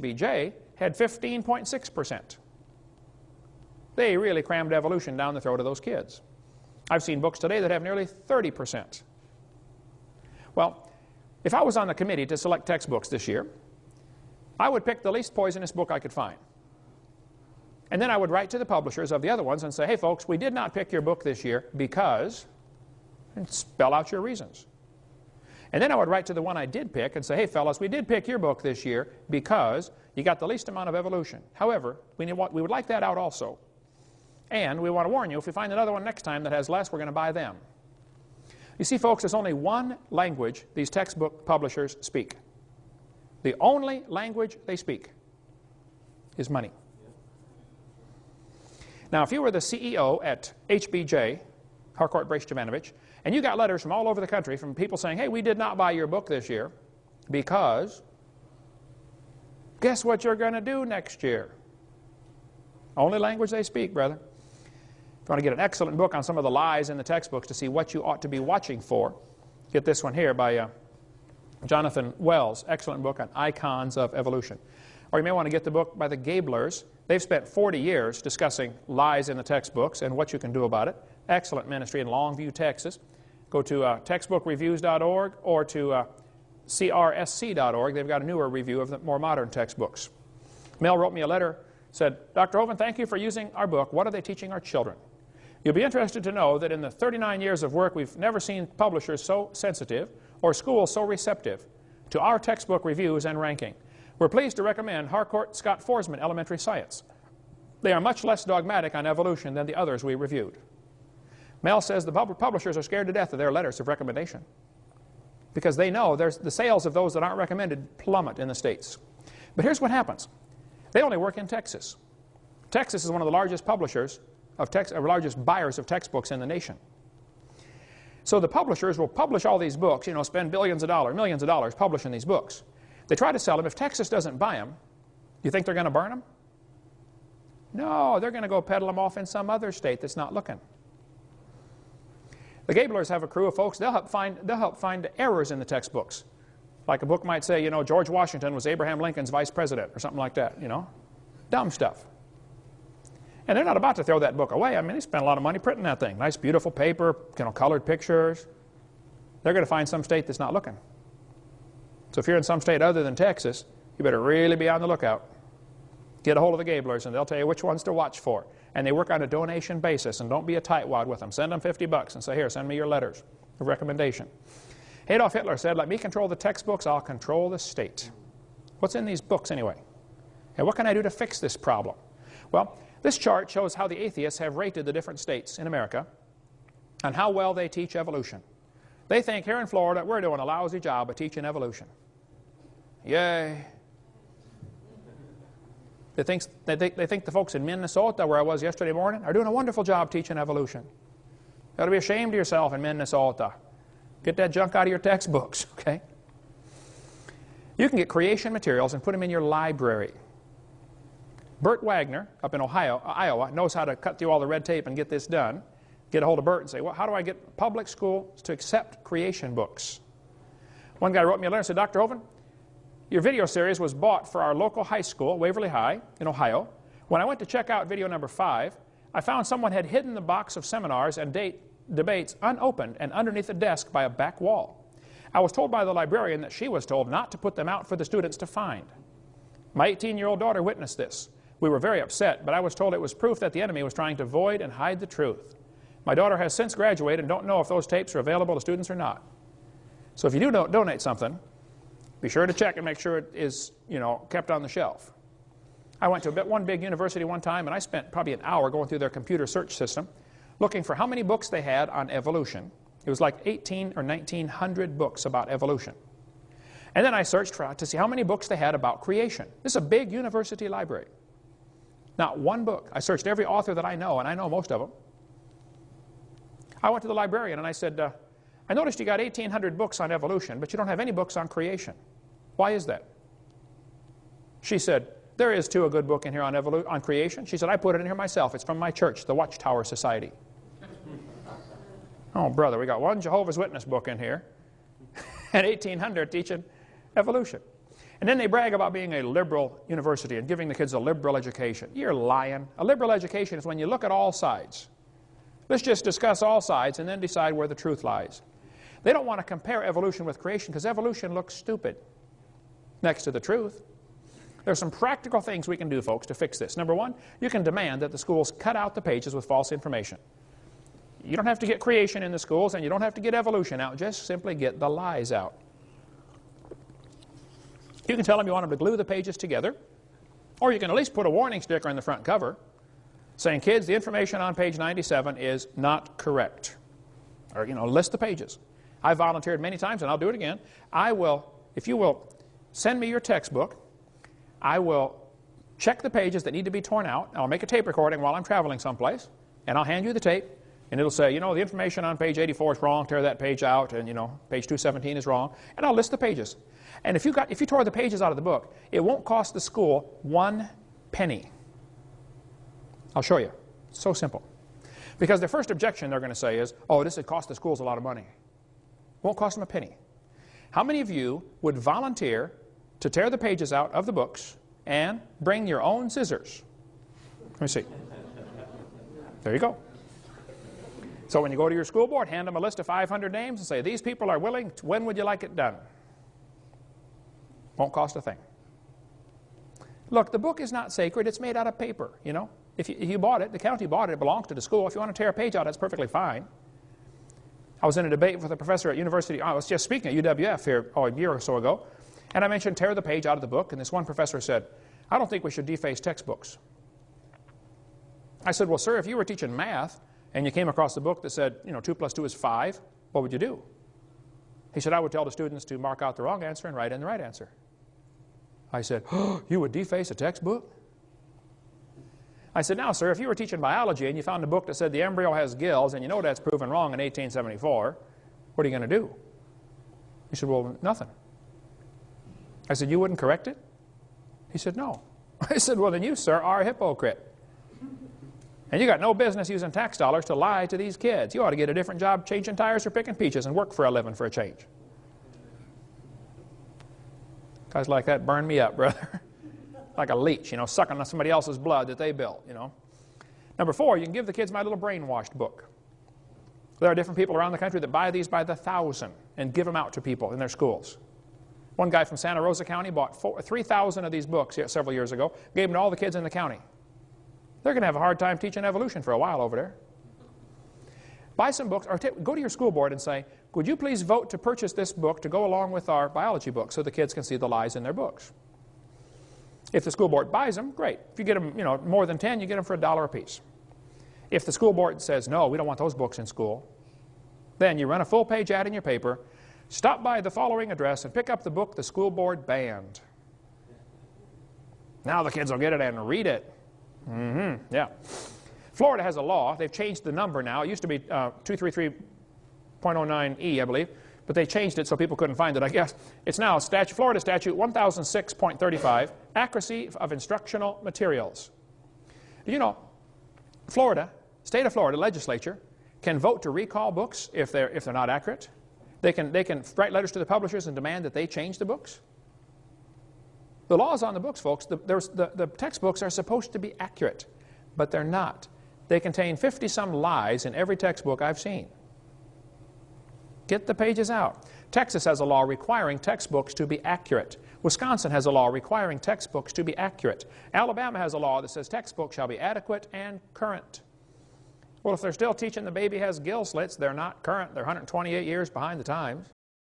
HBJ had 15.6%. They really crammed evolution down the throat of those kids. I've seen books today that have nearly 30%. Well, if I was on the committee to select textbooks this year, I would pick the least poisonous book I could find. And then I would write to the publishers of the other ones and say, hey folks, we did not pick your book this year because, and spell out your reasons. And then I would write to the one I did pick and say, hey fellas, we did pick your book this year because you got the least amount of evolution. However, we would like that out also. And we want to warn you, if we find another one next time that has less, we're going to buy them. You see, folks, there's only one language these textbook publishers speak. The only language they speak is money. Now, if you were the CEO at HBJ, Harcourt Brace Jovanovich, and you got letters from all over the country from people saying, hey, we did not buy your book this year because guess what you're going to do next year? Only language they speak, brother. If you want to get an excellent book on some of the lies in the textbooks to see what you ought to be watching for, get this one here by Jonathan Wells, excellent book on icons of evolution. Or you may want to get the book by the Gablers. They've spent 40 years discussing lies in the textbooks and what you can do about it. Excellent ministry in Longview, Texas. Go to textbookreviews.org or to crsc.org. They've got a newer review of the more modern textbooks. Mel wrote me a letter, said, Dr. Hovind, thank you for using our book. What are they teaching our children? You'll be interested to know that in the 39 years of work, we've never seen publishers so sensitive or schools so receptive to our textbook reviews and ranking. We're pleased to recommend Harcourt Scott Forsman Elementary Science. They are much less dogmatic on evolution than the others we reviewed. Mel says the publishers are scared to death of their letters of recommendation because they know the sales of those that aren't recommended plummet in the States. But here's what happens. They only work in Texas. Texas is one of the largest publishers of largest buyers of textbooks in the nation. So the publishers will publish all these books, spend millions of dollars publishing these books. They try to sell them. If Texas doesn't buy them, do you think they're going to burn them? No, they're going to go peddle them off in some other state that's not looking. The Gablers have a crew of folks. They'll help find errors in the textbooks. Like a book might say, George Washington was Abraham Lincoln's vice president or something like that, Dumb stuff. And they're not about to throw that book away. I mean, they spent a lot of money printing that thing. Nice, beautiful paper, colored pictures. They're going to find some state that's not looking. So if you're in some state other than Texas, you better really be on the lookout. Get a hold of the Gablers, and they'll tell you which ones to watch for. And they work on a donation basis, and don't be a tightwad with them. Send them $50 and say, here, send me your letters of recommendation. Adolf Hitler said, let me control the textbooks, I'll control the state. What's in these books anyway? And what can I do to fix this problem? Well, this chart shows how the atheists have rated the different states in America and how well they teach evolution. They think here in Florida we're doing a lousy job of teaching evolution. Yay. They think the folks in Minnesota, where I was yesterday morning, are doing a wonderful job teaching evolution. You ought to be ashamed of yourself in Minnesota. Get that junk out of your textbooks, okay? You can get creation materials and put them in your library. Bert Wagner up in Iowa, knows how to cut through all the red tape and get this done. Get a hold of Bert and say, well, how do I get public schools to accept creation books? One guy wrote me a letter and said, Dr. Hovind, your video series was bought for our local high school, Waverly High, in Ohio. When I went to check out video number 5, I found someone had hidden the box of seminars and debates unopened and underneath a desk by a back wall. I was told by the librarian that she was told not to put them out for the students to find. My 18-year-old daughter witnessed this. We were very upset, but I was told it was proof that the enemy was trying to void and hide the truth. My daughter has since graduated and don't know if those tapes are available to students or not. So if you do donate something, be sure to check and make sure it is, kept on the shelf. I went to one big university one time, and I spent probably an hour going through their computer search system, looking for how many books they had on evolution. It was like 18 or 1900 books about evolution. And then I searched to see how many books they had about creation. This is a big university library. Not one book. I searched every author that I know, and I know most of them. I went to the librarian and I said, I noticed you got 1,800 books on evolution, but you don't have any books on creation. Why is that? She said, there is too a good book in here on creation. She said, I put it in here myself. It's from my church, the Watchtower Society. Oh, brother, we got one Jehovah's Witness book in here and 1,800 teaching evolution. And then they brag about being a liberal university and giving the kids a liberal education. You're lying. A liberal education is when you look at all sides. Let's just discuss all sides and then decide where the truth lies. They don't want to compare evolution with creation because evolution looks stupid next to the truth. There's some practical things we can do, folks, to fix this. Number one, you can demand that the schools cut out the pages with false information. You don't have to get creation in the schools, and you don't have to get evolution out. Just simply get the lies out. You can tell them you want them to glue the pages together, or you can at least put a warning sticker on the front cover saying, kids, the information on page 97 is not correct. Or, list the pages. I volunteered many times, and I'll do it again. If you will send me your textbook, I will check the pages that need to be torn out. I'll make a tape recording while I'm traveling someplace, and I'll hand you the tape, and it'll say, the information on page 84 is wrong, tear that page out, and, page 217 is wrong, and I'll list the pages. And if you tore the pages out of the book, it won't cost the school 1 penny. I'll show you. It's so simple. Because the first objection they're going to say is, oh, this would cost the schools a lot of money. It won't cost them a penny. How many of you would volunteer to tear the pages out of the books and bring your own scissors? Let me see. There you go. So when you go to your school board, hand them a list of 500 names and say, these people are willing. When would you like it done? Won't cost a thing. Look, the book is not sacred. It's made out of paper, If you bought it, the county bought it, it belongs to the school. If you want to tear a page out, that's perfectly fine. I was in a debate with a professor at university. I was just speaking at UWF here a year or so ago, and I mentioned tear the page out of the book, and this one professor said, I don't think we should deface textbooks. I said, well, sir, if you were teaching math and you came across a book that said, 2 plus 2 is 5, what would you do? He said, I would tell the students to mark out the wrong answer and write in the right answer. I said, oh, you would deface a textbook? I said, now, sir, if you were teaching biology and you found a book that said the embryo has gills and that's proven wrong in 1874, what are you going to do? He said, well, nothing. I said, you wouldn't correct it? He said, no. I said, well, then you, sir, are a hypocrite. And you got no business using tax dollars to lie to these kids. You ought to get a different job changing tires or picking peaches and work for a living for a change. Guys like that burn me up, brother. Like a leech, sucking on somebody else's blood that they built, Number 4, you can give the kids my little brainwashed book. There are different people around the country that buy these by the thousand and give them out to people in their schools. One guy from Santa Rosa County bought 3,000 of these books several years ago, gave them to all the kids in the county. They're going to have a hard time teaching evolution for a while over there. Buy some books, or go to your school board and say, would you please vote to purchase this book to go along with our biology book so the kids can see the lies in their books? If the school board buys them, great. If you get them, more than 10, you get them for $1 a piece. If the school board says, no, we don't want those books in school, then you run a full-page ad in your paper, stop by the following address and pick up the book the school board banned. Now the kids will get it and read it. Yeah. Florida has a law. They've changed the number now. It used to be 233.09E, I believe. But they changed it so people couldn't find it, I guess. It's now Florida Statute 1006.35, accuracy of instructional materials. State of Florida legislature can vote to recall books if they're not accurate. They can write letters to the publishers and demand that they change the books. The law is on the books, folks. The textbooks are supposed to be accurate, but they're not. They contain 50-some lies in every textbook I've seen. Get the pages out. Texas has a law requiring textbooks to be accurate. Wisconsin has a law requiring textbooks to be accurate. Alabama has a law that says textbooks shall be adequate and current. Well, if they're still teaching the baby has gill slits, they're not current. They're 128 years behind the times.